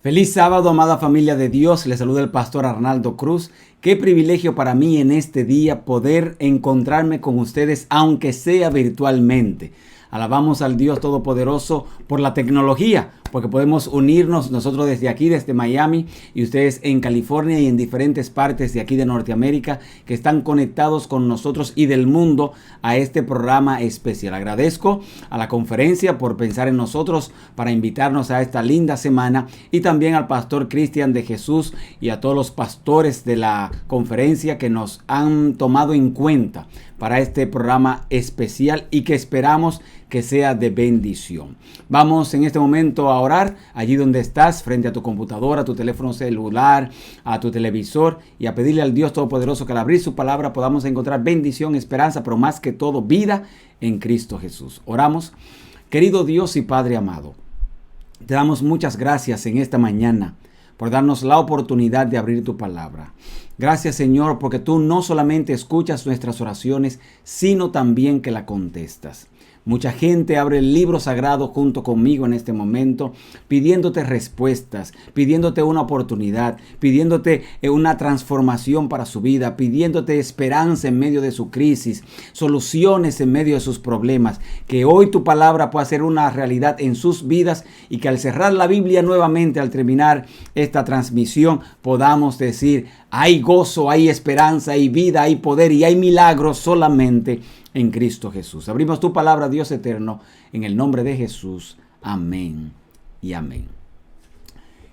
Feliz sábado, amada familia de Dios. Les saluda el pastor Arnaldo Cruz. Qué privilegio para mí en este día poder encontrarme con ustedes, aunque sea virtualmente. Alabamos al Dios Todopoderoso por la tecnología, porque podemos unirnos nosotros desde aquí, desde Miami, y ustedes en California y en diferentes partes de aquí de Norteamérica que están conectados con nosotros y del mundo a este programa especial. Agradezco a la conferencia por pensar en nosotros para invitarnos a esta linda semana, y también al pastor Cristian de Jesús y a todos los pastores de la conferencia que nos han tomado en cuenta para este programa especial y que esperamos que sea de bendición. Vamos en este momento a orar allí donde estás, frente a tu computadora, a tu teléfono celular, a tu televisor, y a pedirle al Dios Todopoderoso que al abrir su palabra podamos encontrar bendición, esperanza, pero más que todo vida en Cristo Jesús. Oramos. Querido Dios y Padre amado, te damos muchas gracias en esta mañana por darnos la oportunidad de abrir tu palabra. Gracias, Señor, porque tú no solamente escuchas nuestras oraciones, sino también que la contestas. Mucha gente abre el libro sagrado junto conmigo en este momento, pidiéndote respuestas, pidiéndote una oportunidad, pidiéndote una transformación para su vida, pidiéndote esperanza en medio de su crisis, soluciones en medio de sus problemas. Que hoy tu palabra pueda ser una realidad en sus vidas, y que al cerrar la Biblia nuevamente, al terminar esta transmisión, podamos decir: hay gozo, hay esperanza, hay vida, hay poder y hay milagros solamente en Cristo Jesús. Abrimos tu palabra, Dios eterno, en el nombre de Jesús. Amén y amén.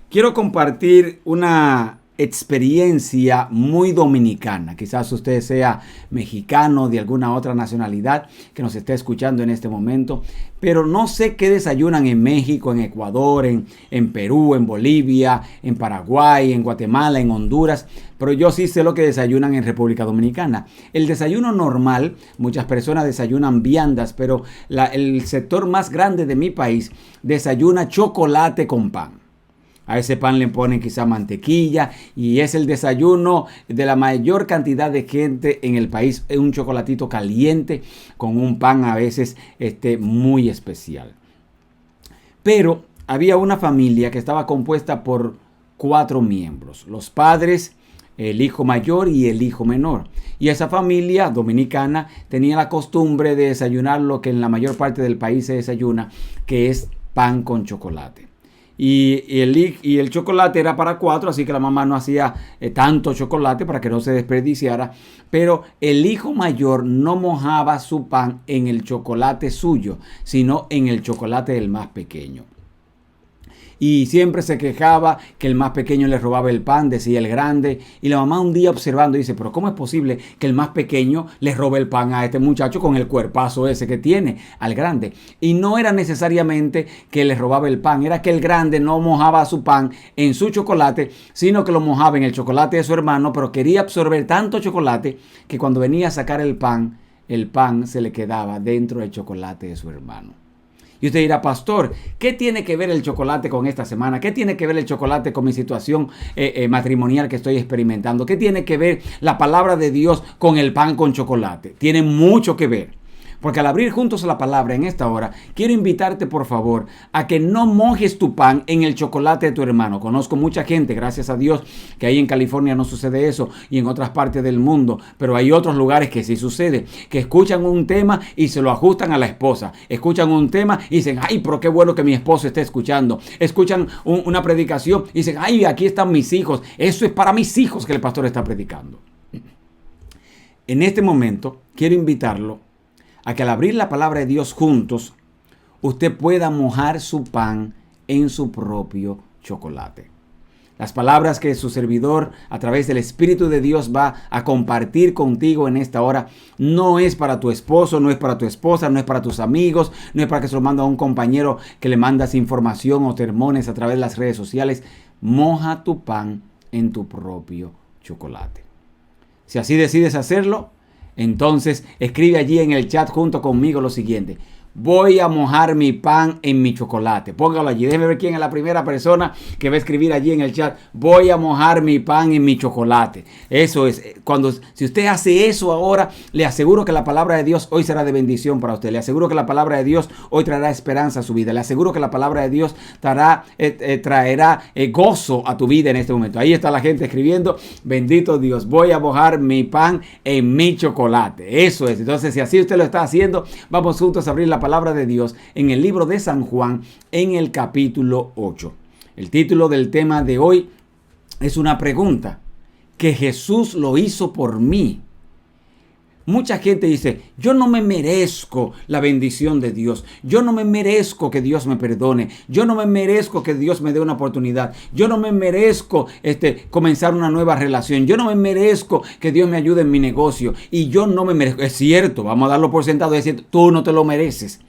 Quiero compartir una experiencia muy dominicana. Quizás usted sea mexicano, de alguna otra nacionalidad que nos esté escuchando en este momento, pero no sé qué desayunan en México, en Ecuador, en Perú, en Bolivia, en Paraguay, en Guatemala, en Honduras, pero yo sí sé lo que desayunan en República Dominicana. El desayuno normal, muchas personas desayunan viandas, pero el sector más grande de mi país desayuna chocolate con pan. A ese pan le ponen quizá mantequilla, y es el desayuno de la mayor cantidad de gente en el país. Es un chocolatito caliente con un pan a veces muy especial. Pero había una familia que estaba compuesta por 4 miembros: los padres, el hijo mayor y el hijo menor. Y esa familia dominicana tenía la costumbre de desayunar lo que en la mayor parte del país se desayuna, que es pan con chocolate. Y el chocolate era para 4, así que la mamá no hacía tanto chocolate para que no se desperdiciara. Pero el hijo mayor no mojaba su pan en el chocolate suyo, sino en el chocolate del más pequeño. Y siempre se quejaba que el más pequeño le robaba el pan, decía el grande. Y la mamá un día observando dice: pero ¿cómo es posible que el más pequeño le robe el pan a este muchacho con el cuerpazo ese que tiene al grande? Y no era necesariamente que le robaba el pan, era que el grande no mojaba su pan en su chocolate, sino que lo mojaba en el chocolate de su hermano, pero quería absorber tanto chocolate que cuando venía a sacar el pan se le quedaba dentro del chocolate de su hermano. Y usted dirá: pastor, ¿qué tiene que ver el chocolate con esta semana? ¿Qué tiene que ver el chocolate con mi situación matrimonial que estoy experimentando? ¿Qué tiene que ver la palabra de Dios con el pan con chocolate? Tiene mucho que ver. Porque al abrir juntos la palabra en esta hora, quiero invitarte por favor a que no mojes tu pan en el chocolate de tu hermano. Conozco mucha gente, gracias a Dios, que ahí en California no sucede eso, y en otras partes del mundo, pero hay otros lugares que sí sucede, que escuchan un tema y se lo ajustan a la esposa. Escuchan un tema y dicen: ay, pero qué bueno que mi esposo esté escuchando. Escuchan una predicación y dicen: ay, aquí están mis hijos. Eso es para mis hijos que el pastor está predicando. En este momento quiero invitarlo a que al abrir la palabra de Dios juntos, usted pueda mojar su pan en su propio chocolate. Las palabras que su servidor, a través del Espíritu de Dios, va a compartir contigo en esta hora, no es para tu esposo, no es para tu esposa, no es para tus amigos, no es para que se lo mande a un compañero que le mandas información o sermones a través de las redes sociales. Moja tu pan en tu propio chocolate. Si así decides hacerlo, entonces escribe allí en el chat junto conmigo lo siguiente: voy a mojar mi pan en mi chocolate. Póngalo allí. Déjeme ver quién es la primera persona que va a escribir allí en el chat. Voy a mojar mi pan en mi chocolate. Eso es. Si usted hace eso ahora, le aseguro que la palabra de Dios hoy será de bendición para usted. Le aseguro que la palabra de Dios hoy traerá esperanza a su vida. Le aseguro que la palabra de Dios traerá gozo a tu vida en este momento. Ahí está la gente escribiendo. Bendito Dios. Voy a mojar mi pan en mi chocolate. Eso es. Entonces, si así usted lo está haciendo, vamos juntos a abrir la palabra de Dios en el libro de San Juan, en el capítulo 8. El título del tema de hoy es una pregunta: que Jesús lo hizo por mí. Mucha gente dice, yo no me merezco la bendición de Dios. Yo no me merezco que Dios me perdone. Yo no me merezco que Dios me dé una oportunidad. Yo no me merezco comenzar una nueva relación. Yo no me merezco que Dios me ayude en mi negocio. Y yo no me merezco. Es cierto, vamos a darlo por sentado. Es cierto, tú no te lo mereces.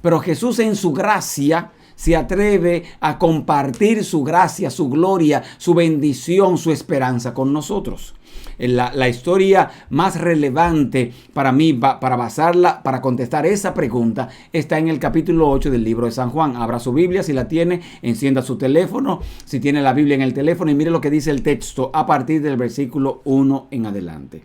Pero Jesús en su gracia se atreve a compartir su gracia, su gloria, su bendición, su esperanza con nosotros. La historia más relevante para mí, para contestar esa pregunta, está en el capítulo 8 del libro de San Juan. Abra su Biblia si la tiene, encienda su teléfono, si tiene la Biblia en el teléfono, y mire lo que dice el texto a partir del versículo 1 en adelante.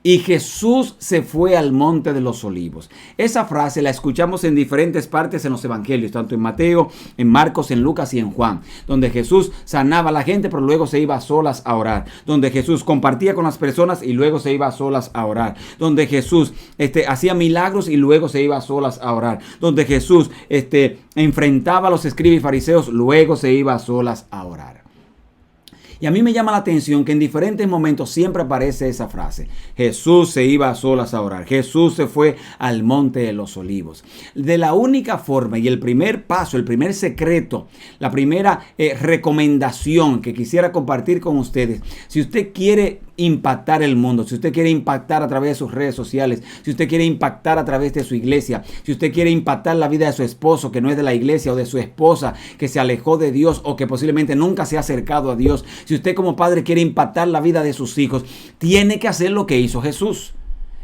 Y Jesús se fue al monte de los olivos. Esa frase la escuchamos en diferentes partes en los evangelios, tanto en Mateo, en Marcos, en Lucas y en Juan, donde Jesús sanaba a la gente, pero luego se iba a solas a orar, donde Jesús compartía con las personas y luego se iba a solas a orar, donde Jesús hacía milagros y luego se iba a solas a orar, donde Jesús enfrentaba a los escribas y fariseos, luego se iba a solas a orar. Y a mí me llama la atención que en diferentes momentos siempre aparece esa frase: Jesús se iba a solas a orar. Jesús se fue al monte de los olivos. De la única forma y el primer paso, el primer secreto, la primera recomendación que quisiera compartir con ustedes, si usted quiere impactar el mundo, si usted quiere impactar a través de sus redes sociales, si usted quiere impactar a través de su iglesia, si usted quiere impactar la vida de su esposo que no es de la iglesia, o de su esposa que se alejó de Dios o que posiblemente nunca se ha acercado a Dios, si usted como padre quiere impactar la vida de sus hijos, tiene que hacer lo que hizo Jesús.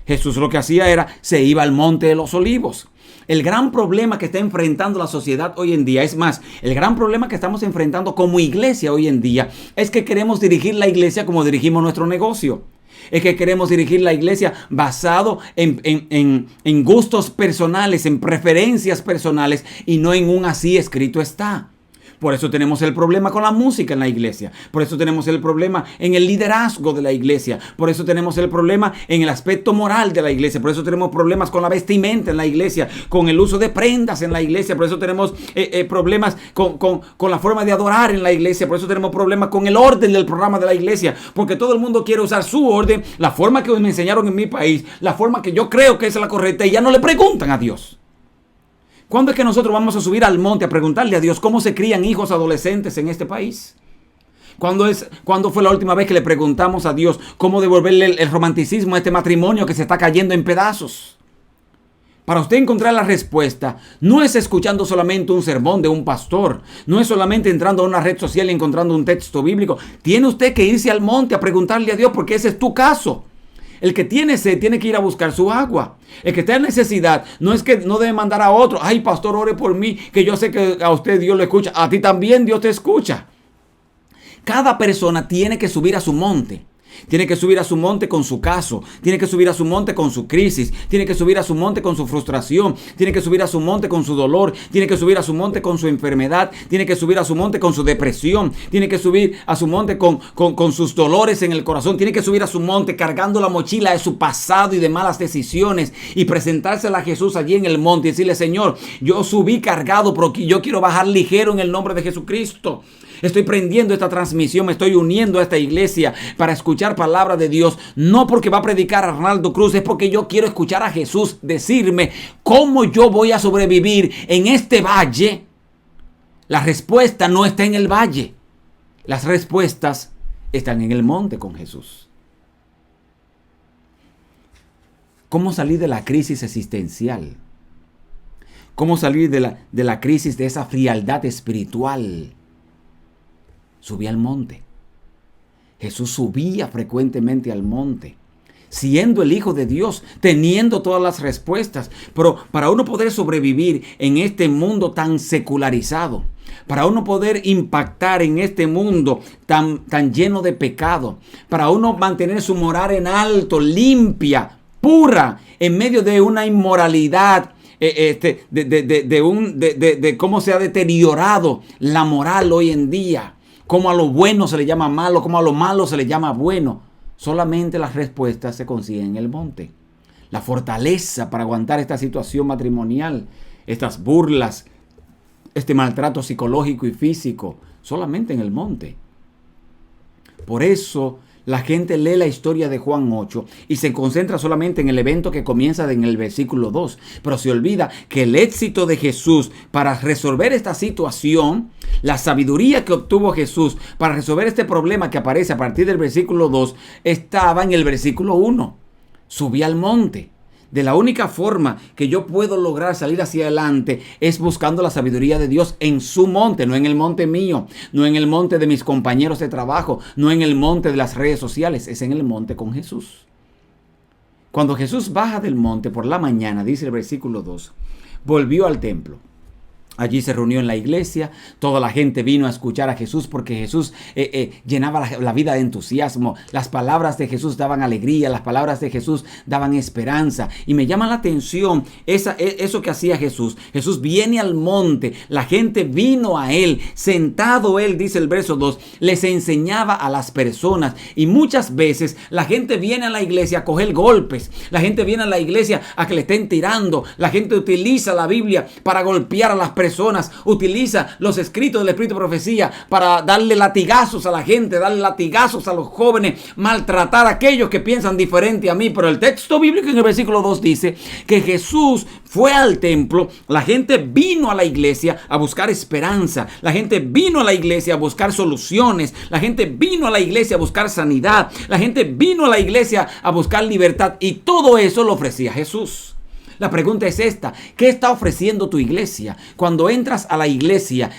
Jesús lo que hacía era, se iba al monte de los olivos. El gran problema que está enfrentando la sociedad hoy en día, es más, el gran problema que estamos enfrentando como iglesia hoy en día, es que queremos dirigir la iglesia como dirigimos nuestro negocio. Es que queremos dirigir la iglesia basado en gustos personales, en preferencias personales, y no en un así escrito está. Por eso tenemos el problema con la música en la iglesia. Por eso tenemos el problema en el liderazgo de la iglesia. Por eso tenemos el problema en el aspecto moral de la iglesia. Por eso tenemos problemas con la vestimenta en la iglesia, con el uso de prendas en la iglesia. Por eso tenemos problemas con la forma de adorar en la iglesia. Por eso tenemos problemas con el orden del programa de la iglesia. Porque todo el mundo quiere usar su orden, la forma que me enseñaron en mi país, la forma que yo creo que es la correcta, y ya no le preguntan a Dios. ¿Cuándo es que nosotros vamos a subir al monte a preguntarle a Dios cómo se crían hijos adolescentes en este país? ¿Cuándo fue la última vez que le preguntamos a Dios cómo devolverle el romanticismo a este matrimonio que se está cayendo en pedazos? Para usted encontrar la respuesta, no es escuchando solamente un sermón de un pastor, no es solamente entrando a una red social y encontrando un texto bíblico. Tiene usted que irse al monte a preguntarle a Dios, porque ese es tu caso. El que tiene sed tiene que ir a buscar su agua. El que está en necesidad no es que no debe mandar a otro: ay, pastor, ore por mí, que yo sé que a usted Dios lo escucha. A ti también Dios te escucha. Cada persona tiene que subir a su monte. Tiene que subir a su monte con su caso, tiene que subir a su monte con su crisis, tiene que subir a su monte con su frustración, tiene que subir a su monte con su dolor, tiene que subir a su monte con su enfermedad, tiene que subir a su monte con su depresión, tiene que subir a su monte con sus dolores en el corazón, tiene que subir a su monte cargando la mochila de su pasado y de malas decisiones, y presentársela a Jesús allí en el monte y decirle: Señor, yo subí cargado, pero yo quiero bajar ligero en el nombre de Jesucristo. Estoy prendiendo esta transmisión, me estoy uniendo a esta iglesia para escuchar palabra de Dios. No porque va a predicar Arnaldo Cruz, es porque yo quiero escuchar a Jesús decirme cómo yo voy a sobrevivir en este valle. La respuesta no está en el valle. Las respuestas están en el monte con Jesús. ¿Cómo salir de la crisis existencial? ¿Cómo salir de la crisis de esa frialdad espiritual? Subí al monte. Jesús subía frecuentemente al monte. siendo el Hijo de Dios, teniendo todas las respuestas. Pero para uno poder sobrevivir en este mundo tan secularizado, para uno poder impactar en este mundo tan lleno de pecado, para uno mantener su moral en alto, limpia, pura, en medio de una inmoralidad, de cómo se ha deteriorado la moral hoy en día, cómo a lo bueno se le llama malo, cómo a lo malo se le llama bueno. Solamente las respuestas se consiguen en el monte. La fortaleza para aguantar esta situación matrimonial, estas burlas, este maltrato psicológico y físico, solamente en el monte. Por eso la gente lee la historia de Juan 8 y se concentra solamente en el evento que comienza en el versículo 2. Pero se olvida que el éxito de Jesús para resolver esta situación, la sabiduría que obtuvo Jesús para resolver este problema que aparece a partir del versículo 2, estaba en el versículo 1. Subí al monte. De la única forma que yo puedo lograr salir hacia adelante es buscando la sabiduría de Dios en su monte, no en el monte mío, no en el monte de mis compañeros de trabajo, no en el monte de las redes sociales, es en el monte con Jesús. Cuando Jesús baja del monte por la mañana, dice el versículo 2, volvió al templo. Allí se reunió en la iglesia, toda la gente vino a escuchar a Jesús porque Jesús llenaba la vida de entusiasmo. Las palabras de Jesús daban alegría, las palabras de Jesús daban esperanza. Y me llama la atención eso que hacía Jesús. Jesús viene al monte, la gente vino a él, sentado él, dice el verso 2, les enseñaba a las personas. Y muchas veces la gente viene a la iglesia a coger golpes, la gente viene a la iglesia a que le estén tirando, la gente utiliza la Biblia para golpear a las personas, utiliza los escritos del Espíritu de Profecía para darle latigazos a la gente, darle latigazos a los jóvenes, maltratar a aquellos que piensan diferente a mí. Pero el texto bíblico en el versículo 2 dice que Jesús fue al templo, la gente vino a la iglesia a buscar esperanza, la gente vino a la iglesia a buscar soluciones, la gente vino a la iglesia a buscar sanidad, la gente vino a la iglesia a buscar libertad, y todo eso lo ofrecía Jesús. La pregunta es esta: ¿qué está ofreciendo tu iglesia? Cuando entras a la iglesia,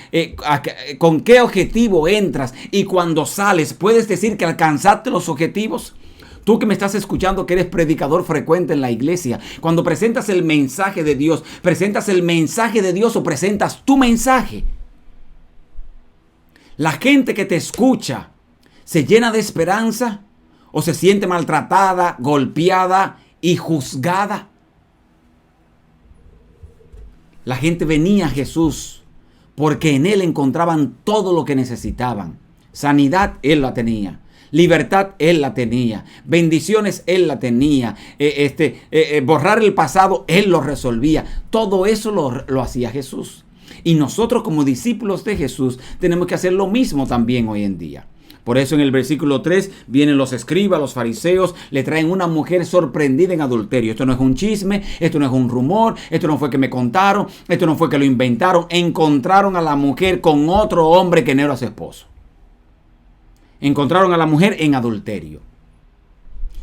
¿con qué objetivo entras? Y cuando sales, ¿puedes decir que alcanzaste los objetivos? Tú que me estás escuchando, que eres predicador frecuente en la iglesia, cuando presentas el mensaje de Dios, ¿presentas el mensaje de Dios o presentas tu mensaje? La gente que te escucha, ¿se llena de esperanza o se siente maltratada, golpeada y juzgada? La gente venía a Jesús porque en Él encontraban todo lo que necesitaban. Sanidad, Él la tenía. Libertad, Él la tenía. Bendiciones, Él la tenía. Borrar el pasado, Él lo resolvía. Todo eso lo hacía Jesús. Y nosotros como discípulos de Jesús tenemos que hacer lo mismo también hoy en día. Por eso en el versículo 3 vienen los escribas, los fariseos, le traen una mujer sorprendida en adulterio. Esto no es un chisme, esto no es un rumor, esto no fue que me contaron, esto no fue que lo inventaron. Encontraron a la mujer con otro hombre que no era su esposo. Encontraron a la mujer en adulterio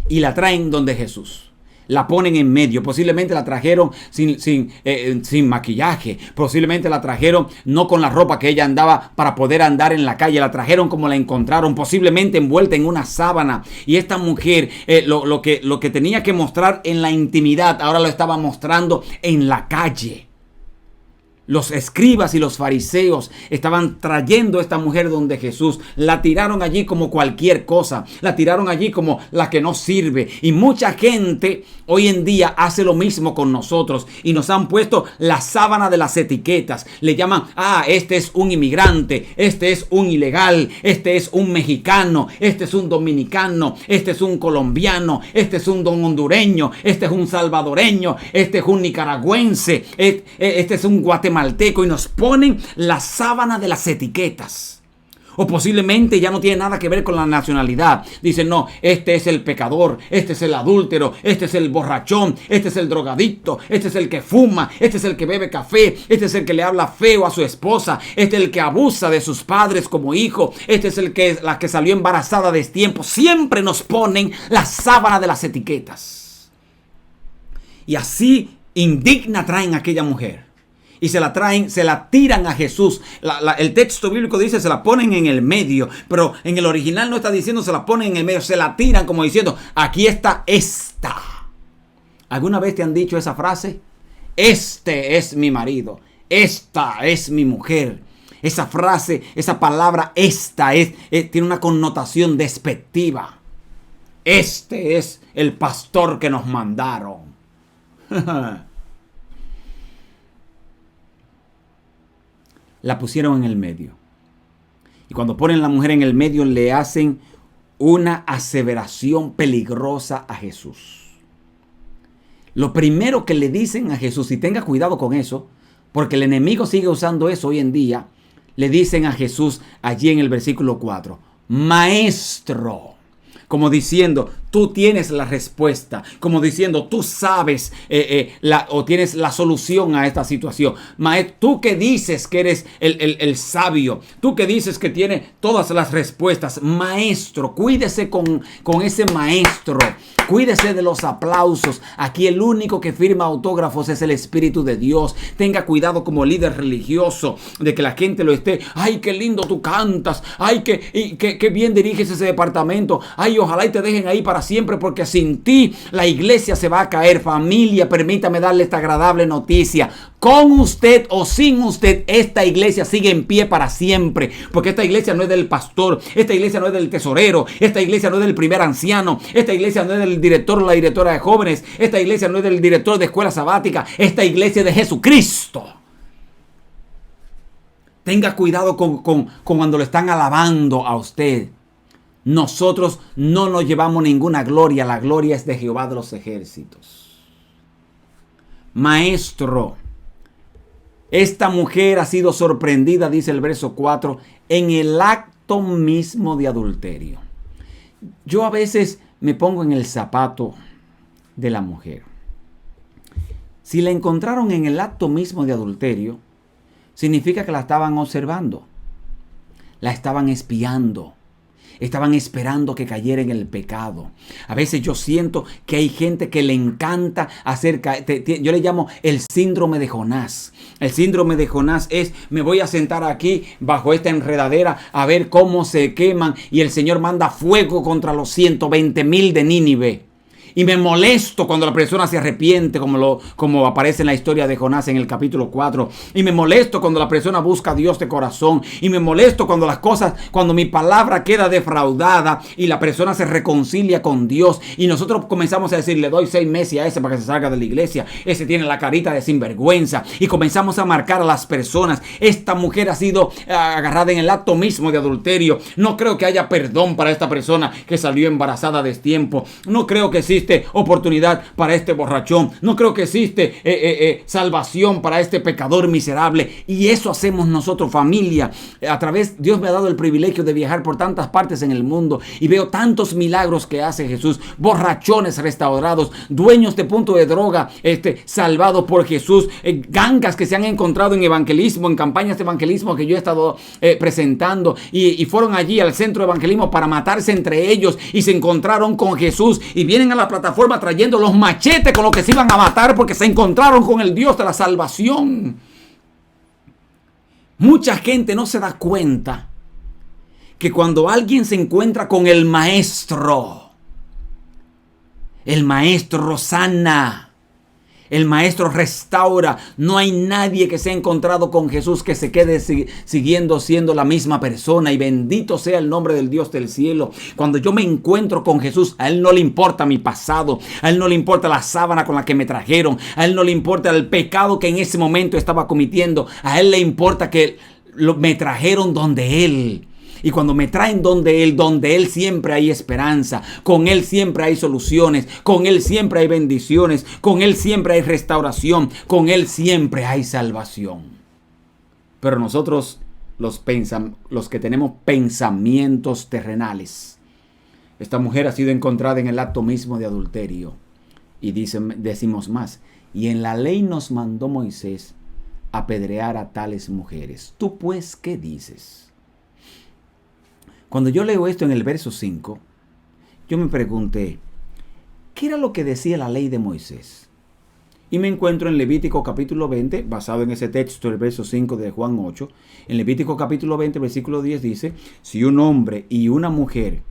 y la traen donde Jesús. La ponen en medio. Posiblemente la trajeron sin maquillaje. Posiblemente la trajeron no con la ropa que ella andaba para poder andar en la calle. La trajeron como la encontraron, posiblemente envuelta en una sábana. Y esta mujer lo que tenía que mostrar en la intimidad, ahora lo estaba mostrando en la calle. Los escribas y los fariseos estaban trayendo a esta mujer donde Jesús. La tiraron allí como cualquier cosa. La tiraron allí como la que no sirve. Y mucha gente hoy en día hace lo mismo con nosotros. Y nos han puesto la sábana de las etiquetas. Le llaman, este es un inmigrante. Este es un ilegal. Este es un mexicano. Este es un dominicano. Este es un colombiano. Este es un hondureño. Este es un salvadoreño. Este es un nicaragüense. Este es un guatemalteco. Y nos ponen la sábana de las etiquetas. O posiblemente ya no tiene nada que ver con la nacionalidad. Dicen, no, este es el pecador, este es el adúltero, este es el borrachón, este es el drogadicto, este es el que fuma, este es el que bebe café, este es el que le habla feo a su esposa, este es el que abusa de sus padres como hijo, este es la que salió embarazada a destiempo. Siempre nos ponen la sábana de las etiquetas. Y así indigna traen a aquella mujer. y se la traen, se la tiran a Jesús. El texto bíblico dice se la ponen en el medio, pero en el original no está diciendo se la ponen en el medio, se la tiran como diciendo, aquí está esta. ¿Alguna vez te han dicho esa frase? Este es mi marido, esta es mi mujer. Esa frase, esa palabra, tiene una connotación despectiva. Este es el pastor que nos mandaron. La pusieron en el medio. Y cuando ponen a la mujer en el medio, le hacen una aseveración peligrosa a Jesús. Lo primero que le dicen a Jesús, y tenga cuidado con eso, porque el enemigo sigue usando eso hoy en día, le dicen a Jesús allí en el versículo 4, Maestro, como diciendo, tú tienes la respuesta, como diciendo, tú sabes o tienes la solución a esta situación. Maestro, tú que dices que eres el sabio, tú que dices que tienes todas las respuestas, maestro, cuídese con ese maestro, cuídese de los aplausos. Aquí el único que firma autógrafos es el Espíritu de Dios. Tenga cuidado como líder religioso de que la gente lo esté, ay, qué lindo tú cantas, ay, qué bien diriges ese departamento, ay, ojalá y te dejen ahí para siempre, porque sin ti la iglesia se va a caer. Familia, permítame darle esta agradable noticia. Con usted o sin usted, esta iglesia sigue en pie para siempre, porque esta iglesia no es del pastor, esta iglesia no es del tesorero, esta iglesia no es del primer anciano, esta iglesia no es del director o la directora de jóvenes, esta iglesia no es del director de escuela sabática, esta iglesia es de Jesucristo. Tenga cuidado con cuando lo están alabando a usted. Nosotros no nos llevamos ninguna gloria, la gloria es de Jehová de los ejércitos. Maestro, esta mujer ha sido sorprendida, dice el verso 4, en el acto mismo de adulterio. Yo a veces me pongo en el zapato de la mujer. Si la encontraron en el acto mismo de adulterio, significa que la estaban observando, la estaban espiando. Estaban esperando que cayera en el pecado. A veces yo siento que hay gente que le encanta yo le llamo el síndrome de Jonás. El síndrome de Jonás es, me voy a sentar aquí bajo esta enredadera a ver cómo se queman y el Señor manda fuego contra los 120,000 de Nínive. Y me molesto cuando la persona se arrepiente, como aparece en la historia de Jonás en el capítulo 4. Y me molesto cuando la persona busca a Dios de corazón. Y me molesto cuando mi palabra queda defraudada y la persona se reconcilia con Dios. Y nosotros comenzamos a decir, le doy 6 meses a ese para que se salga de la iglesia. Ese tiene la carita de sinvergüenza. Y comenzamos a marcar a las personas. Esta mujer ha sido agarrada en el acto mismo de adulterio. No creo que haya perdón para esta persona que salió embarazada a destiempo. No creo que existe oportunidad para este borrachón. No creo que existe salvación para este pecador miserable. Y eso hacemos nosotros, familia. Dios me ha dado el privilegio de viajar por tantas partes en el mundo y veo tantos milagros que hace Jesús. Borrachones restaurados, dueños de punto de droga salvados por Jesús, gangas que se han encontrado en evangelismo, en campañas de evangelismo que yo he estado presentando y fueron allí al centro de evangelismo para matarse entre ellos y se encontraron con Jesús y vienen a la plataforma trayendo los machetes con los que se iban a matar porque se encontraron con el Dios de la salvación. Mucha gente no se da cuenta que cuando alguien se encuentra con el maestro sana, el maestro restaura. No hay nadie que se ha encontrado con Jesús que se quede siguiendo siendo la misma persona. Y bendito sea el nombre del Dios del cielo. Cuando yo me encuentro con Jesús, a Él no le importa mi pasado. A Él no le importa la sábana con la que me trajeron. A Él no le importa el pecado que en ese momento estaba cometiendo. A Él le importa que me trajeron donde Él. Y cuando me traen donde Él siempre hay esperanza, con Él siempre hay soluciones, con Él siempre hay bendiciones, con Él siempre hay restauración, con Él siempre hay salvación. Pero nosotros, los que tenemos pensamientos terrenales, esta mujer ha sido encontrada en el acto mismo de adulterio. Y decimos más, y en la ley nos mandó Moisés apedrear a tales mujeres. ¿Tú pues qué dices? Cuando yo leo esto en el verso 5, yo me pregunté, ¿qué era lo que decía la ley de Moisés? Y me encuentro en Levítico capítulo 20, basado en ese texto, el verso 5 de Juan 8. En Levítico capítulo 20, versículo 10 dice, si un hombre y una mujer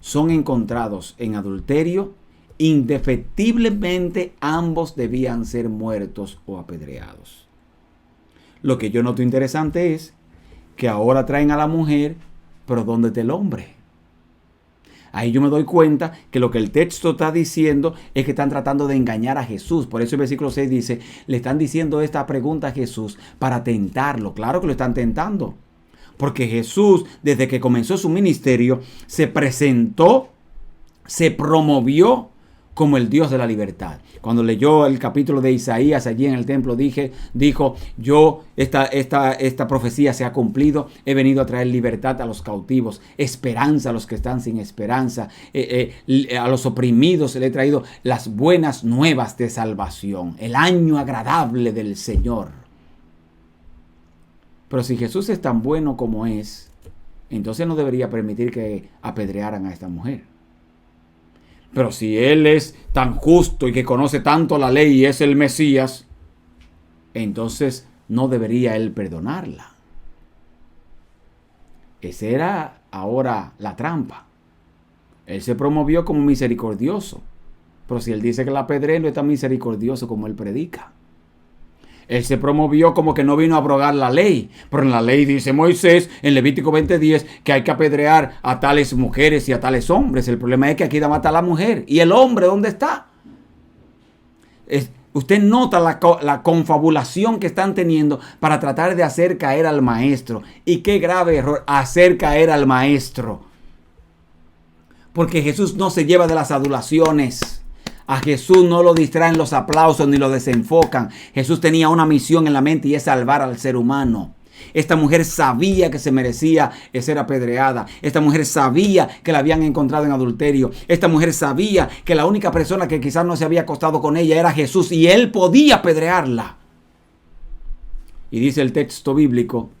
son encontrados en adulterio, indefectiblemente ambos debían ser muertos o apedreados. Lo que yo noto interesante es que ahora traen a la mujer, pero ¿dónde está el hombre? Ahí yo me doy cuenta que lo que el texto está diciendo es que están tratando de engañar a Jesús. Por eso el versículo 6 dice, le están diciendo esta pregunta a Jesús para tentarlo. Claro que lo están tentando. Porque Jesús, desde que comenzó su ministerio, se presentó, se promovió como el Dios de la libertad. Cuando leyó el capítulo de Isaías allí en el templo, dijo, esta profecía se ha cumplido, he venido a traer libertad a los cautivos, esperanza a los que están sin esperanza, a los oprimidos le he traído las buenas nuevas de salvación, el año agradable del Señor. Pero si Jesús es tan bueno como es, entonces no debería permitir que apedrearan a esta mujer. Pero si Él es tan justo y que conoce tanto la ley y es el Mesías, entonces no debería Él perdonarla. Esa era ahora la trampa. Él se promovió como misericordioso. Pero si Él dice que la apedreen, no es tan misericordioso como Él predica. Él se promovió como que no vino a abrogar la ley. Pero en la ley dice Moisés, en Levítico 20:10, que hay que apedrear a tales mujeres y a tales hombres. El problema es que aquí mata a la mujer. ¿Y el hombre dónde está? Usted nota la confabulación que están teniendo para tratar de hacer caer al maestro. Y qué grave error, hacer caer al maestro. Porque Jesús no se lleva de las adulaciones. A Jesús no lo distraen los aplausos ni lo desenfocan. Jesús tenía una misión en la mente y es salvar al ser humano. Esta mujer sabía que se merecía ser apedreada. Esta mujer sabía que la habían encontrado en adulterio. Esta mujer sabía que la única persona que quizás no se había acostado con ella era Jesús y él podía apedrearla. Y dice el texto bíblico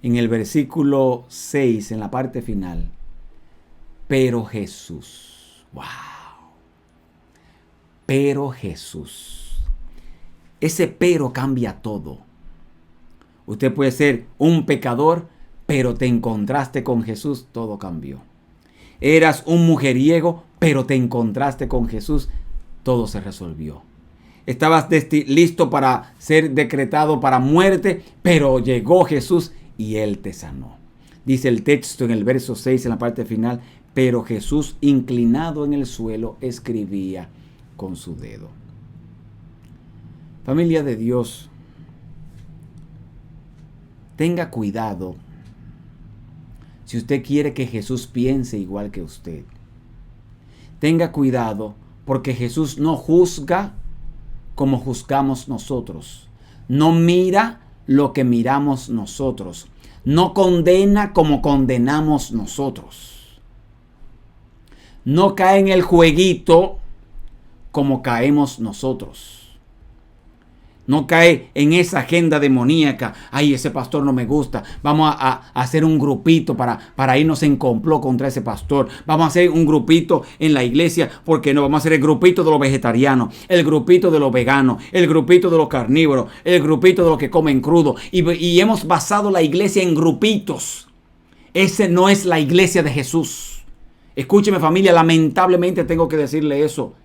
en el versículo 6, en la parte final, pero Jesús. ¡Wow! Pero Jesús. Ese pero cambia todo. Usted puede ser un pecador, pero te encontraste con Jesús, todo cambió. Eras un mujeriego, pero te encontraste con Jesús, todo se resolvió. Estabas listo para ser decretado para muerte, pero llegó Jesús y Él te sanó. Dice el texto en el verso 6, en la parte final, pero Jesús, inclinado en el suelo, escribía con su dedo. Familia de Dios, tenga cuidado si usted quiere que Jesús piense igual que usted. Tenga cuidado porque Jesús no juzga como juzgamos nosotros. No mira lo que miramos nosotros. No condena como condenamos nosotros. No cae en el jueguito como caemos nosotros. No cae en esa agenda demoníaca. Ay, ese pastor no me gusta. Vamos a hacer un grupito para irnos en complot contra ese pastor. Vamos a hacer un grupito en la iglesia. Porque no, vamos a hacer el grupito de los vegetarianos, el grupito de los veganos, el grupito de los carnívoros, el grupito de los que comen crudo. Y hemos basado la iglesia en grupitos. Ese no es la iglesia de Jesús. Escúcheme, familia, lamentablemente tengo que decirle eso.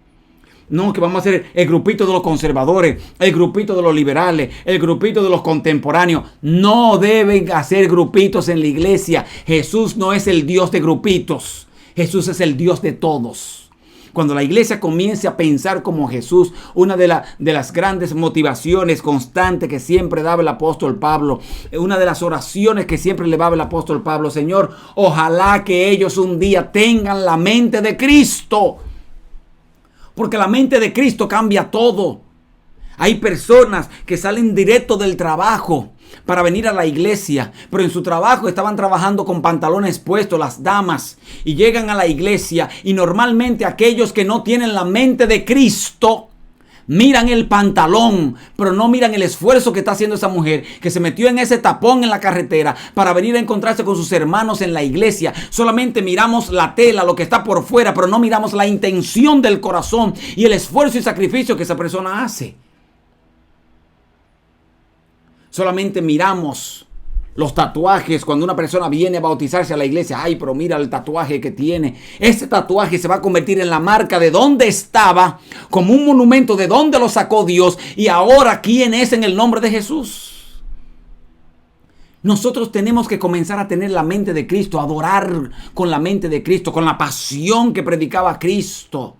No, que vamos a hacer el grupito de los conservadores, el grupito de los liberales, el grupito de los contemporáneos. No deben hacer grupitos en la iglesia. Jesús no es el Dios de grupitos. Jesús es el Dios de todos. Cuando la iglesia comience a pensar como Jesús, una de las grandes motivaciones constantes que siempre daba el apóstol Pablo, una de las oraciones que siempre le daba el apóstol Pablo, Señor, ojalá que ellos un día tengan la mente de Cristo. Porque la mente de Cristo cambia todo. Hay personas que salen directo del trabajo para venir a la iglesia, pero en su trabajo estaban trabajando con pantalones puestos, las damas, y llegan a la iglesia y normalmente aquellos que no tienen la mente de Cristo Miran el pantalón, pero no miran el esfuerzo que está haciendo esa mujer que se metió en ese tapón en la carretera para venir a encontrarse con sus hermanos en la iglesia. Solamente miramos la tela, lo que está por fuera, pero no miramos la intención del corazón y el esfuerzo y sacrificio que esa persona hace. Solamente miramos los tatuajes cuando una persona viene a bautizarse a la iglesia. Ay, pero mira el tatuaje que tiene. Ese tatuaje se va a convertir en la marca de dónde estaba, como un monumento de dónde lo sacó Dios y ahora quién es en el nombre de Jesús. Nosotros tenemos que comenzar a tener la mente de Cristo, a adorar con la mente de Cristo, con la pasión que predicaba Cristo.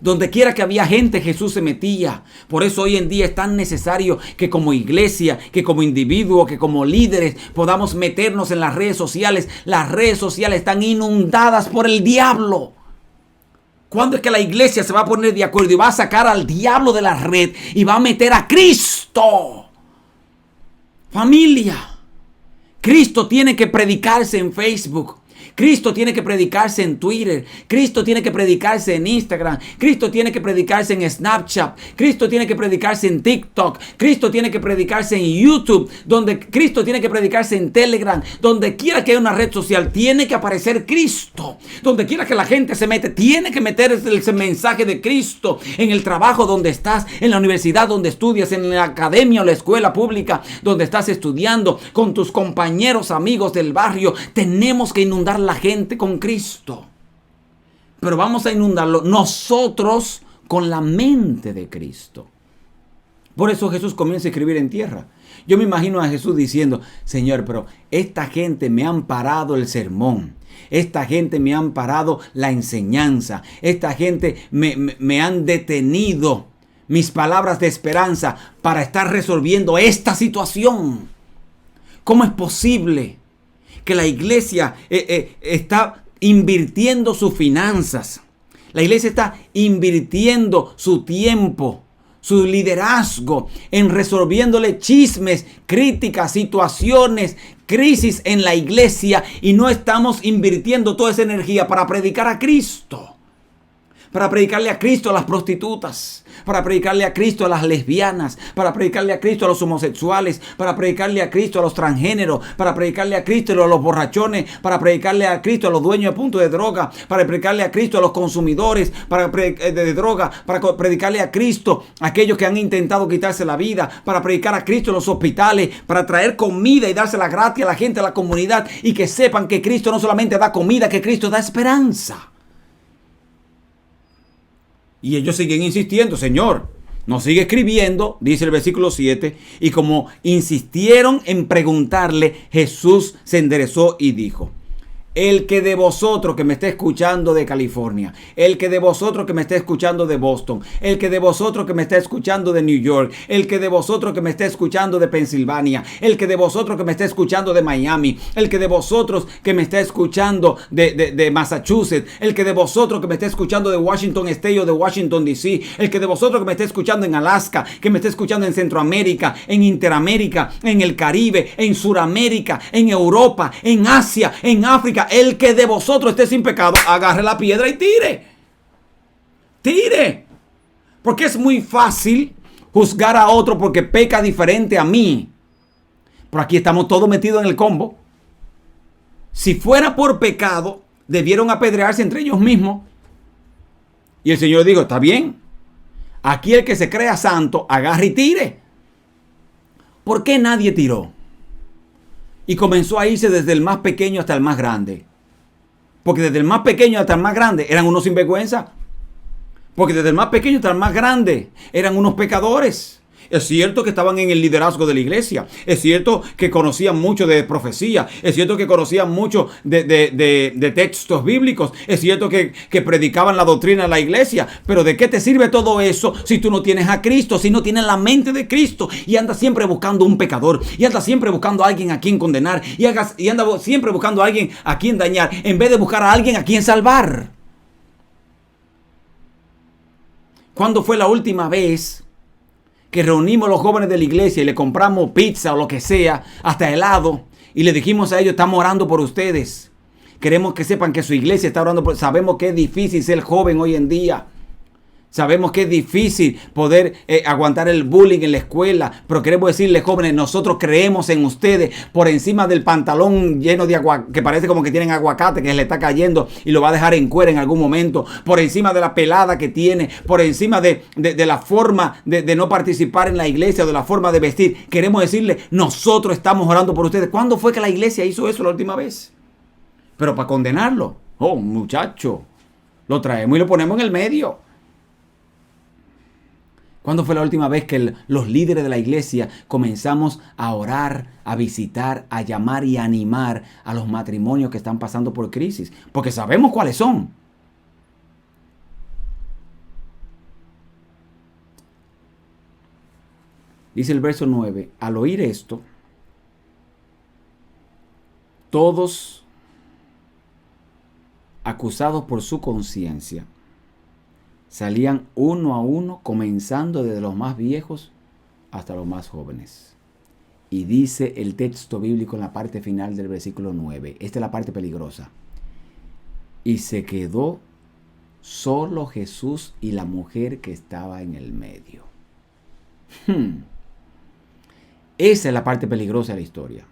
Donde quiera que había gente, Jesús se metía. Por eso hoy en día es tan necesario que como iglesia, que como individuo, que como líderes podamos meternos en las redes sociales. Las redes sociales están inundadas por el diablo. ¿Cuándo es que la iglesia se va a poner de acuerdo y va a sacar al diablo de la red y va a meter a Cristo? Familia, Cristo tiene que predicarse en Facebook. Cristo tiene que predicarse en Twitter. Cristo tiene que predicarse en Instagram. Cristo tiene que predicarse en Snapchat. Cristo tiene que predicarse en TikTok. Cristo tiene que predicarse en YouTube. Cristo tiene que predicarse en Telegram. Donde quiera que haya una red social, tiene que aparecer Cristo. Donde quiera que la gente se mete, tiene que meter el mensaje de Cristo. En el trabajo donde estás, en la universidad donde estudias, en la academia o la escuela pública donde estás estudiando, con tus compañeros, amigos del barrio. Tenemos que inundar la gente con Cristo, pero vamos a inundarlo nosotros con la mente de Cristo. Por eso Jesús comienza a escribir en tierra. Yo me imagino a Jesús diciendo: Señor, pero esta gente me han parado el sermón, esta gente me han parado la enseñanza, esta gente me han detenido mis palabras de esperanza para estar resolviendo esta situación. ¿Cómo es posible que la iglesia está invirtiendo sus finanzas? La iglesia está invirtiendo su tiempo, su liderazgo en resolviéndole chismes, críticas, situaciones, crisis en la iglesia, y no estamos invirtiendo toda esa energía para predicar a Cristo. Para predicarle a Cristo a las prostitutas, para predicarle a Cristo a las lesbianas, para predicarle a Cristo a los homosexuales, para predicarle a Cristo a los transgéneros, para predicarle a Cristo a los borrachones, para predicarle a Cristo a los dueños de punto de droga, para predicarle a Cristo a los consumidores de droga, para predicarle a Cristo a aquellos que han intentado quitarse la vida, para predicar a Cristo en los hospitales, para traer comida y dársela gratis a la gente, a la comunidad, y que sepan que Cristo no solamente da comida, que Cristo da esperanza. Y ellos siguen insistiendo: Señor, nos sigue escribiendo, dice el versículo 7. Y como insistieron en preguntarle, Jesús se enderezó y dijo: el que de vosotros que me esté escuchando de California, el que de vosotros que me esté escuchando de Boston, el que de vosotros que me esté escuchando de New York, el que de vosotros que me esté escuchando de Pensilvania, el que de vosotros que me esté escuchando de Miami, el que de vosotros que me esté escuchando de Massachusetts, el que de vosotros que me esté escuchando de Washington State o de Washington DC, el que de vosotros que me esté escuchando en Alaska, que me esté escuchando en Centroamérica, en Interamérica, en el Caribe, en Suramérica, en Europa, en Asia, en África. El que de vosotros esté sin pecado, agarre la piedra y tire. Tire. Porque es muy fácil juzgar a otro porque peca diferente a mí. Pero aquí estamos todos metidos en el combo. Si fuera por pecado, debieron apedrearse entre ellos mismos. Y el Señor dijo: está bien. Aquí el que se crea santo, agarre y tire. ¿Por qué nadie tiró? Y comenzó a irse desde el más pequeño hasta el más grande. Porque desde el más pequeño hasta el más grande eran unos sinvergüenza. Porque desde el más pequeño hasta el más grande eran unos pecadores. Es cierto que estaban en el liderazgo de la iglesia. Es cierto que conocían mucho de profecía. Es cierto que conocían mucho de textos bíblicos. Es cierto que predicaban la doctrina de la iglesia. Pero ¿de qué te sirve todo eso si tú no tienes a Cristo? Si no tienes la mente de Cristo. Y andas siempre buscando un pecador. Y andas siempre buscando a alguien a quien condenar. Y andas siempre buscando a alguien a quien dañar. En vez de buscar a alguien a quien salvar. ¿Cuándo fue la última vez que reunimos a los jóvenes de la iglesia y le compramos pizza o lo que sea, hasta helado, y le dijimos a ellos: estamos orando por ustedes? Queremos que sepan que su iglesia está orando por... Sabemos que es difícil ser joven hoy en día. Sabemos que es difícil poder aguantar el bullying en la escuela, pero queremos decirles, jóvenes, nosotros creemos en ustedes por encima del pantalón lleno de agua, que parece como que tienen aguacate, que le está cayendo y lo va a dejar en cuera en algún momento, por encima de la pelada que tiene, por encima de la forma de no participar en la iglesia, de la forma de vestir. Queremos decirles, nosotros estamos orando por ustedes. ¿Cuándo fue que la iglesia hizo eso la última vez? Pero para condenarlo, oh muchacho, lo traemos y lo ponemos en el medio. ¿Cuándo fue la última vez que los líderes de la iglesia comenzamos a orar, a visitar, a llamar y a animar a los matrimonios que están pasando por crisis? Porque sabemos cuáles son. Dice el verso 9, al oír esto, todos acusados por su conciencia, salían uno a uno, comenzando desde los más viejos hasta los más jóvenes. Y dice el texto bíblico en la parte final del versículo 9. Esta es la parte peligrosa. Y se quedó solo Jesús y la mujer que estaba en el medio. Esa es la parte peligrosa de la historia.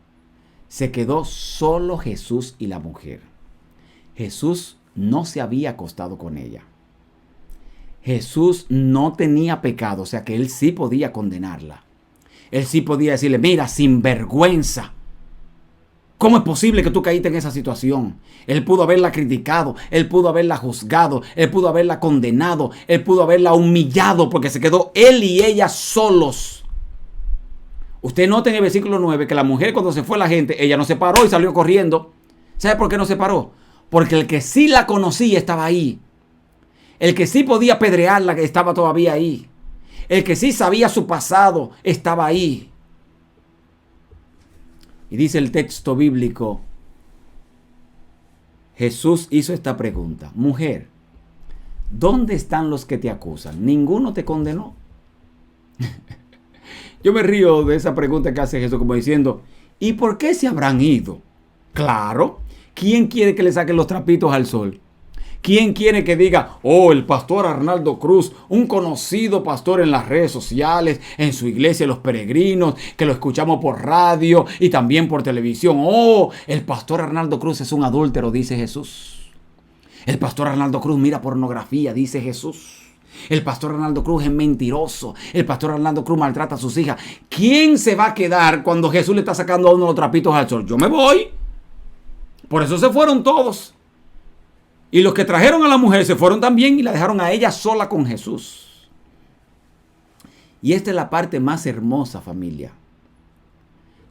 Se quedó solo Jesús y la mujer. Jesús no se había acostado con ella. Jesús no tenía pecado, o sea que él sí podía condenarla. Él sí podía decirle, mira, sinvergüenza, ¿cómo es posible que tú caíste en esa situación? Él pudo haberla criticado, él pudo haberla juzgado, él pudo haberla condenado, él pudo haberla humillado porque se quedó él y ella solos. Usted nota en el versículo 9 que la mujer cuando se fue la gente, ella no se paró y salió corriendo. ¿Sabe por qué no se paró? Porque el que sí la conocía estaba ahí. El que sí podía apedrearla estaba todavía ahí. El que sí sabía su pasado estaba ahí. Y dice el texto bíblico, Jesús hizo esta pregunta. Mujer, ¿dónde están los que te acusan? ¿Ninguno te condenó? Yo me río de esa pregunta que hace Jesús como diciendo, ¿y por qué se habrán ido? Claro, ¿quién quiere que le saquen los trapitos al sol? ¿Quién quiere que diga, oh, el pastor Arnaldo Cruz, un conocido pastor en las redes sociales, en su iglesia Los Peregrinos, que lo escuchamos por radio y también por televisión? Oh, el pastor Arnaldo Cruz es un adúltero, dice Jesús. El pastor Arnaldo Cruz mira pornografía, dice Jesús. El pastor Arnaldo Cruz es mentiroso. El pastor Arnaldo Cruz maltrata a sus hijas. ¿Quién se va a quedar cuando Jesús le está sacando a uno los trapitos al sol? Yo me voy. Por eso se fueron todos. Y los que trajeron a la mujer se fueron también y la dejaron a ella sola con Jesús. Y esta es la parte más hermosa, familia.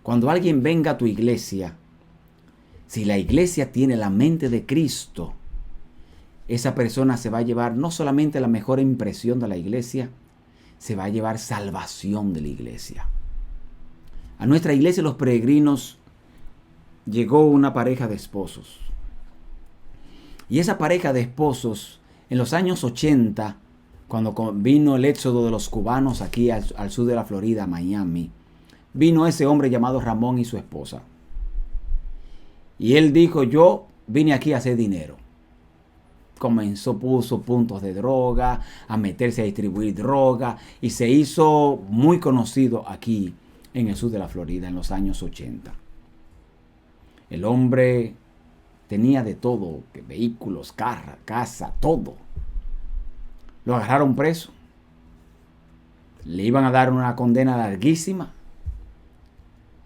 Cuando alguien venga a tu iglesia, si la iglesia tiene la mente de Cristo, esa persona se va a llevar no solamente la mejor impresión de la iglesia, se va a llevar salvación de la iglesia. A nuestra iglesia Los Peregrinos llegó una pareja de esposos. Y esa pareja de esposos, en los años 80, cuando vino el éxodo de los cubanos aquí al sur de la Florida, Miami, vino ese hombre llamado Ramón y su esposa. Y él dijo, yo vine aquí a hacer dinero. Puso puntos de droga, a meterse a distribuir droga y se hizo muy conocido aquí en el sur de la Florida en los años 80. El hombre tenía de todo, vehículos, casa, todo. Lo agarraron preso. Le iban a dar una condena larguísima.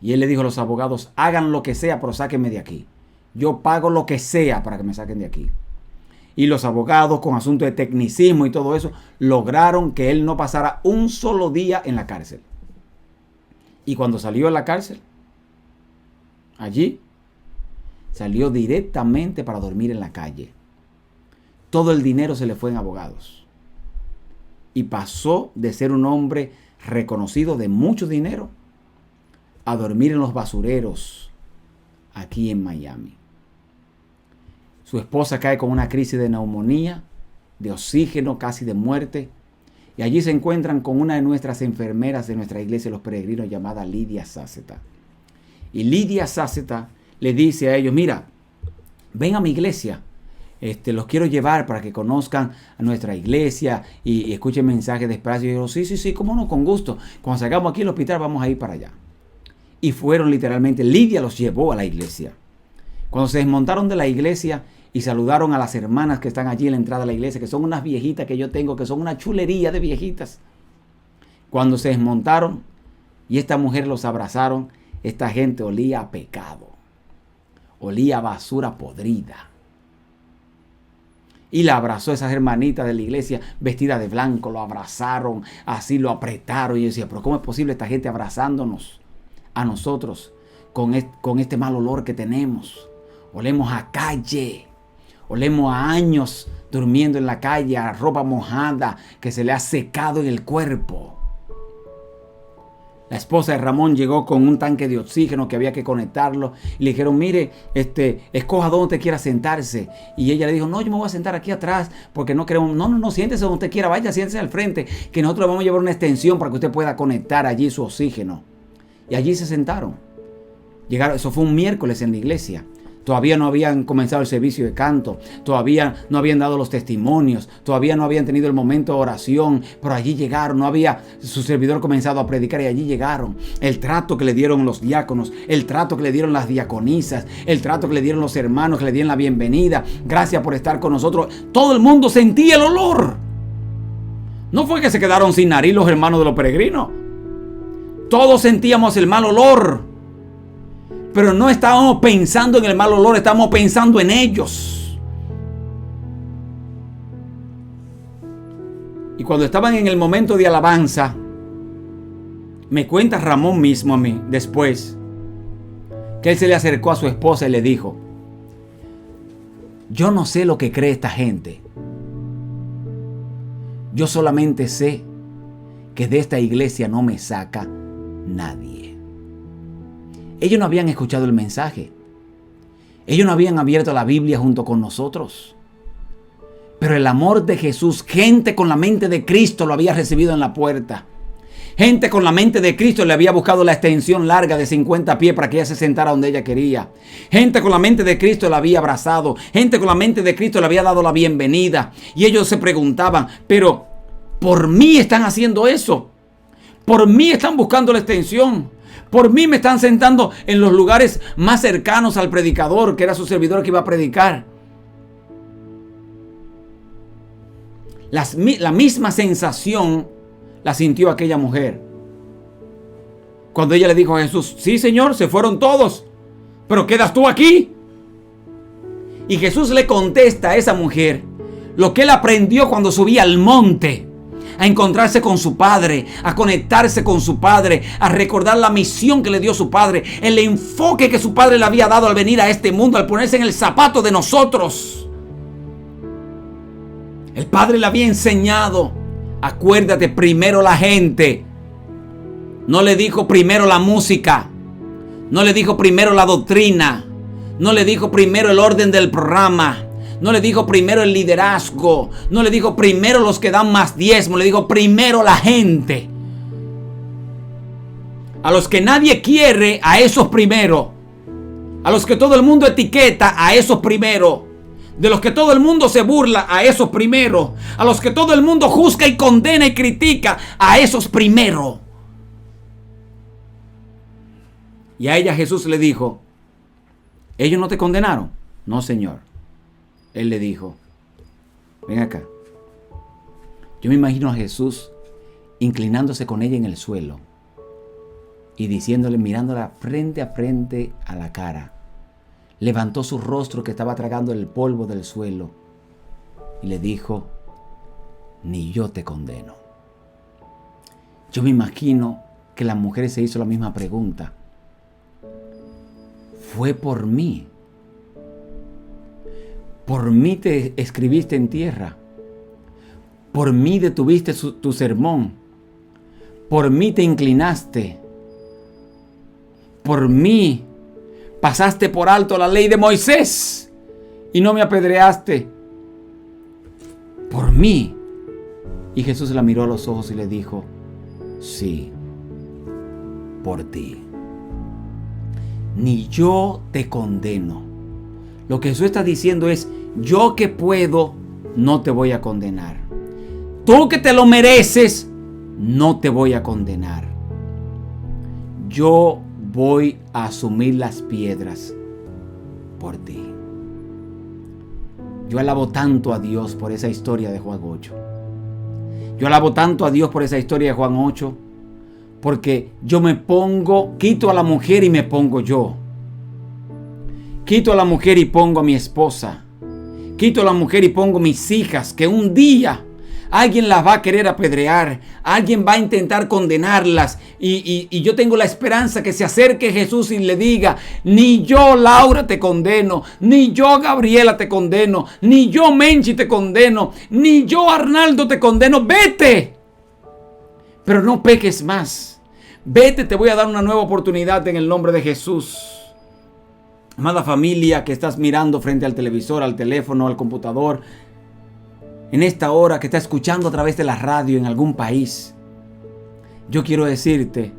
Y él le dijo a los abogados, hagan lo que sea, pero sáquenme de aquí. Yo pago lo que sea para que me saquen de aquí. Y los abogados, con asuntos de tecnicismo y todo eso, lograron que él no pasara un solo día en la cárcel. Y cuando salió de la cárcel, allí, salió directamente para dormir en la calle. Todo el dinero se le fue en abogados. Y pasó de ser un hombre reconocido de mucho dinero a dormir en los basureros aquí en Miami. Su esposa cae con una crisis de neumonía, de oxígeno, casi de muerte. Y allí se encuentran con una de nuestras enfermeras de nuestra iglesia Los Peregrinos llamada Lidia Sáceta. Y Lidia Sáceta le dice a ellos, mira, ven a mi iglesia. los quiero llevar para que conozcan a nuestra iglesia y escuchen mensajes de esperanza. Y yo digo, sí, cómo no, con gusto. Cuando salgamos aquí al hospital vamos a ir para allá. Y fueron literalmente, Lidia los llevó a la iglesia. Cuando se desmontaron de la iglesia y saludaron a las hermanas que están allí en la entrada de la iglesia, que son unas viejitas que yo tengo, que son una chulería de viejitas. Cuando se desmontaron y esta mujer los abrazaron, esta gente olía a pecado, olía a basura podrida. Y la abrazó esas hermanitas de la iglesia vestidas de blanco, lo abrazaron, así lo apretaron. Y yo decía, pero ¿cómo es posible esta gente abrazándonos a nosotros con este mal olor que tenemos? Olemos a calle, olemos a años durmiendo en la calle, a ropa mojada que se le ha secado en el cuerpo. La esposa de Ramón llegó con un tanque de oxígeno que había que conectarlo. Y le dijeron, mire, escoja donde usted quiera sentarse. Y ella le dijo, no, yo me voy a sentar aquí atrás porque no queremos. No, siéntese donde usted quiera, vaya, siéntese al frente, que nosotros vamos a llevar una extensión para que usted pueda conectar allí su oxígeno. Y allí se sentaron. Llegaron, eso fue un miércoles en la iglesia. Todavía no habían comenzado el servicio de canto, todavía no habían dado los testimonios, todavía no habían tenido el momento de oración, pero allí llegaron, no había su servidor comenzado a predicar y allí llegaron. El trato que le dieron los diáconos, el trato que le dieron las diaconisas, el trato que le dieron los hermanos que le dieron la bienvenida, gracias por estar con nosotros. Todo el mundo sentía el olor. No fue que se quedaron sin nariz los hermanos de los peregrinos. Todos sentíamos el mal olor. Pero no estábamos pensando en el mal olor, estábamos pensando en ellos. Y cuando estaban en el momento de alabanza, me cuenta Ramón mismo a mí, después, que él se le acercó a su esposa y le dijo, yo no sé lo que cree esta gente. Yo solamente sé que de esta iglesia no me saca nadie. Ellos no habían escuchado el mensaje. Ellos no habían abierto la Biblia junto con nosotros. Pero el amor de Jesús, gente con la mente de Cristo lo había recibido en la puerta. Gente con la mente de Cristo le había buscado la extensión larga de 50 pies para que ella se sentara donde ella quería. Gente con la mente de Cristo la había abrazado. Gente con la mente de Cristo le había dado la bienvenida. Y ellos se preguntaban, pero ¿por mí están haciendo eso? ¿Por mí están buscando la extensión? Por mí me están sentando en los lugares más cercanos al predicador, que era su servidor que iba a predicar. La misma sensación la sintió aquella mujer. Cuando ella le dijo a Jesús, sí, Señor, se fueron todos, pero quedas tú aquí. Y Jesús le contesta a esa mujer lo que él aprendió cuando subía al monte. A encontrarse con su padre, a conectarse con su padre, a recordar la misión que le dio su padre, el enfoque que su padre le había dado al venir a este mundo, al ponerse en el zapato de nosotros. El padre le había enseñado, acuérdate, primero la gente. No le dijo primero la música, no le dijo primero la doctrina, no le dijo primero el orden del programa. No le dijo primero el liderazgo. No le dijo primero los que dan más diezmo. Le dijo primero la gente. A los que nadie quiere, a esos primero. A los que todo el mundo etiqueta, a esos primero. De los que todo el mundo se burla, a esos primero. A los que todo el mundo juzga y condena y critica, a esos primero. Y a ella Jesús le dijo, ¿ellos no te condenaron? No, Señor. Él le dijo, ven acá. Yo me imagino a Jesús inclinándose con ella en el suelo y diciéndole, mirándola frente a frente a la cara. Levantó su rostro que estaba tragando el polvo del suelo y le dijo, ni yo te condeno. Yo me imagino que la mujer se hizo la misma pregunta. Fue por mí. Por mí te escribiste en tierra. Por mí detuviste tu sermón. Por mí te inclinaste. Por mí pasaste por alto la ley de Moisés y no me apedreaste. Por mí. Y Jesús la miró a los ojos y le dijo, sí, por ti. Ni yo te condeno. Lo que Jesús está diciendo es, Yo que puedo, no te voy a condenar. Tú que te lo mereces, no te voy a condenar. Yo voy a asumir las piedras por ti. Yo alabo tanto a Dios por esa historia de Juan 8. Yo alabo tanto a Dios por esa historia de Juan 8, porque yo me pongo, quito a la mujer y me pongo yo. Quito a la mujer y pongo a mi esposa. Quito a la mujer y pongo mis hijas, que un día alguien las va a querer apedrear, alguien va a intentar condenarlas, y yo tengo la esperanza que se acerque Jesús y le diga: ni yo, Laura, te condeno, ni yo, Gabriela, te condeno, ni yo, Menchi, te condeno, ni yo, Arnaldo, te condeno. Vete, pero no peques más. Vete, te voy a dar una nueva oportunidad en el nombre de Jesús. Amada familia que estás mirando frente al televisor, al teléfono, al computador, en esta hora que estás escuchando a través de la radio en algún país, yo quiero decirte,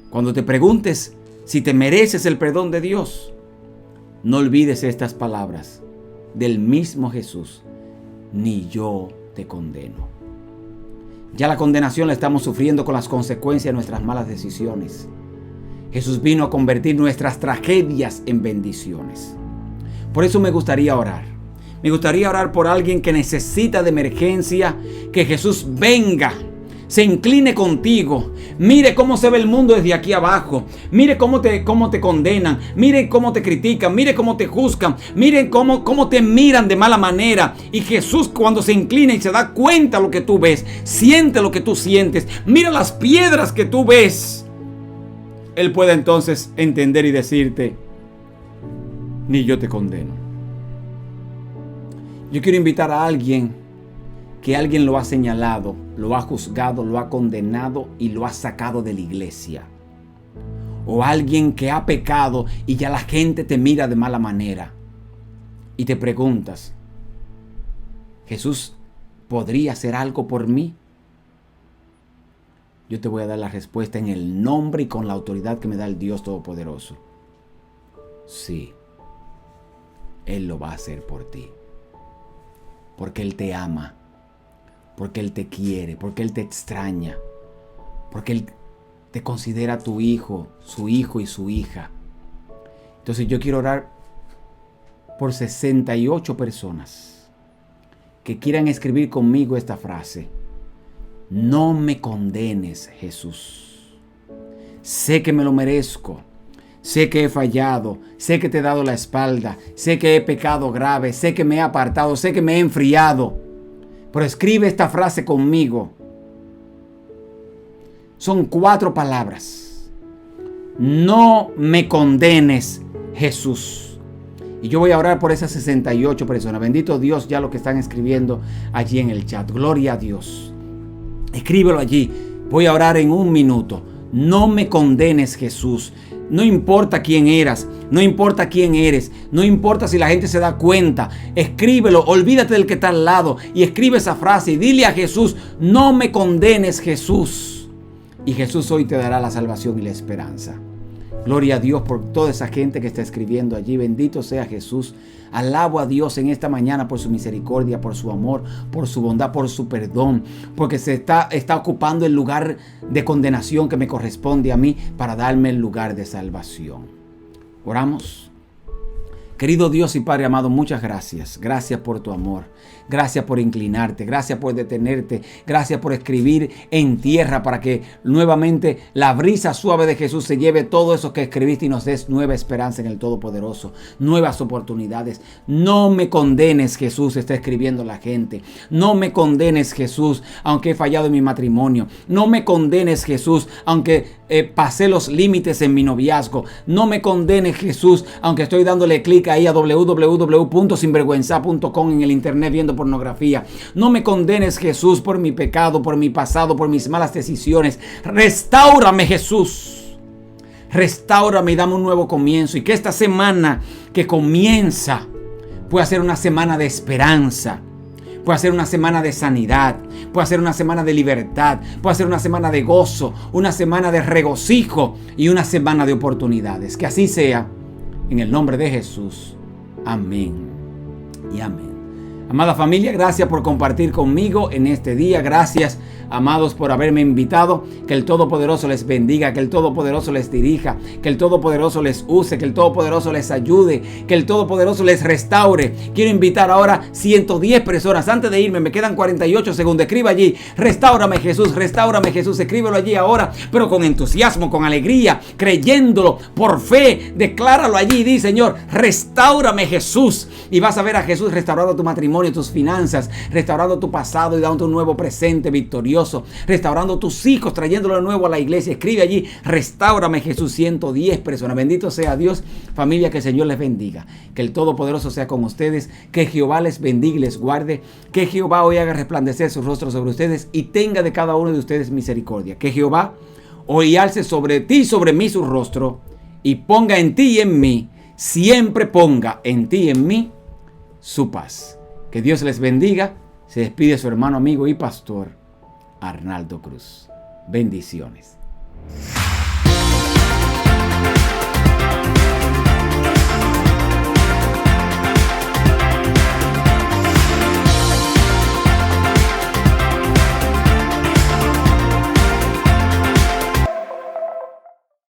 cuando te preguntes si te mereces el perdón de Dios, no olvides estas palabras del mismo Jesús: ni yo te condeno. Ya la condenación la estamos sufriendo con las consecuencias de nuestras malas decisiones. Jesús vino a convertir nuestras tragedias en bendiciones. Por eso me gustaría orar. Me gustaría orar por alguien que necesita de emergencia, que Jesús venga, se incline contigo. Mire cómo se ve el mundo desde aquí abajo. Mire cómo te condenan. Mire cómo te critican. Mire cómo te juzgan. Miren cómo te miran de mala manera. Y Jesús, cuando se inclina y se da cuenta de lo que tú ves, siente lo que tú sientes, mira las piedras que tú ves, Él puede entonces entender y decirte: ni yo te condeno. Yo quiero invitar a alguien que alguien lo ha señalado, lo ha juzgado, lo ha condenado y lo ha sacado de la iglesia. O alguien que ha pecado y ya la gente te mira de mala manera. Y te preguntas: ¿Jesús podría hacer algo por mí? Yo te voy a dar la respuesta en el nombre y con la autoridad que me da el Dios Todopoderoso. Sí, Él lo va a hacer por ti. Porque Él te ama, porque Él te quiere, porque Él te extraña, porque Él te considera tu hijo, su hijo y su hija. Entonces yo quiero orar por 68 personas que quieran escribir conmigo esta frase: no me condenes, Jesús. Sé que me lo merezco. Sé que he fallado, sé que te he dado la espalda, sé que he pecado grave, sé que me he apartado, sé que me he enfriado. Pero escribe esta frase conmigo. Son 4 palabras. No me condenes, Jesús. Y yo voy a orar por esas 68 personas. Bendito Dios, ya lo que están escribiendo allí en el chat. Gloria a Dios. Escríbelo allí. Voy a orar en 1 minuto. No me condenes, Jesús. No importa quién eras, no importa quién eres, no importa si la gente se da cuenta. Escríbelo, olvídate del que está al lado y escribe esa frase y dile a Jesús: no me condenes, Jesús. Y Jesús hoy te dará la salvación y la esperanza. Gloria a Dios por toda esa gente que está escribiendo allí. Bendito sea Jesús. Alabo a Dios en esta mañana por su misericordia, por su amor, por su bondad, por su perdón. Porque se está ocupando el lugar de condenación que me corresponde a mí para darme el lugar de salvación. Oramos. Querido Dios y Padre amado, muchas gracias. Gracias por tu amor. Gracias por inclinarte. Gracias por detenerte. Gracias por escribir en tierra para que nuevamente la brisa suave de Jesús se lleve todo eso que escribiste y nos des nueva esperanza en el Todopoderoso. Nuevas oportunidades. No me condenes, Jesús, está escribiendo la gente. No me condenes, Jesús, aunque he fallado en mi matrimonio. No me condenes, Jesús, aunque pasé los límites en mi noviazgo. No me condenes, Jesús, aunque estoy dándole clic ahí a www.sinvergüenza.com en el internet viendo pornografía. No me condenes, Jesús, por mi pecado, por mi pasado, por mis malas decisiones. Restáurame, Jesús. Restáurame y dame un nuevo comienzo. Y que esta semana que comienza pueda ser una semana de esperanza. Puede ser una semana de sanidad, puede ser una semana de libertad, puede ser una semana de gozo, una semana de regocijo y una semana de oportunidades. Que así sea, en el nombre de Jesús. Amén y amén. Amada familia, gracias por compartir conmigo en este día. Gracias, amados, por haberme invitado. Que el Todopoderoso les bendiga, que el Todopoderoso les dirija, que el Todopoderoso les use, que el Todopoderoso les ayude, que el Todopoderoso les restaure. Quiero invitar ahora 110 personas. Antes de irme, me quedan 48 segundos. Escriba allí: restáurame Jesús, restáurame Jesús. Escríbelo allí ahora, pero con entusiasmo, con alegría, creyéndolo, por fe. Decláralo allí y di: Señor, restáurame Jesús. Y vas a ver a Jesús restaurando tu matrimonio, tus finanzas, restaurando tu pasado y dándote un nuevo presente victorioso, restaurando tus hijos, trayéndolo de nuevo a la iglesia. Escribe allí: restáurame Jesús. 110 personas. Bendito sea Dios. Familia, que el Señor les bendiga, que el Todopoderoso sea con ustedes, que Jehová les bendiga y les guarde, que Jehová hoy haga resplandecer su rostro sobre ustedes y tenga de cada uno de ustedes misericordia, que Jehová hoy alce sobre ti y sobre mí su rostro y ponga en ti y en mí, siempre ponga en ti y en mí su paz. Que Dios les bendiga. Se despide su hermano, amigo y pastor Arnaldo Cruz. Bendiciones.